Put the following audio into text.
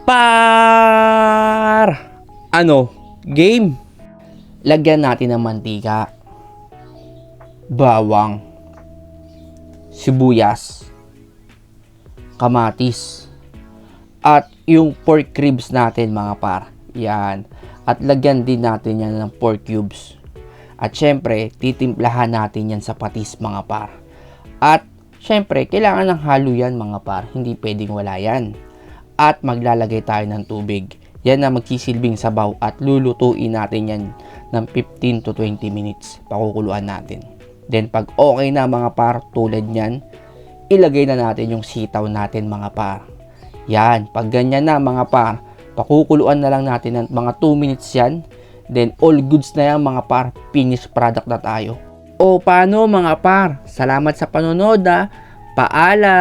Par! Game? Lagyan natin ng mantika, bawang, sibuyas, kamatis, at yung pork ribs natin mga par. Yan. At lagyan din natin yan ng pork cubes. At syempre, titimplahan natin yan sa patis mga par. At syempre, kailangan ng halo yan mga par. Hindi pwedeng wala yan. At maglalagay tayo ng tubig. Yan na magsisilbing sabaw at lulutuin natin yan ng 15 to 20 minutes. Pakukuluan natin. Then pag okay na mga par, tulad nyan, ilagay na natin yung sitaw natin mga par. Yan, pag ganyan na mga par, pakukuluan na lang natin ng mga 2 minutes yan. Then all goods na yan mga par, finished product na tayo. O paano mga par? Salamat sa panonood. Paalam!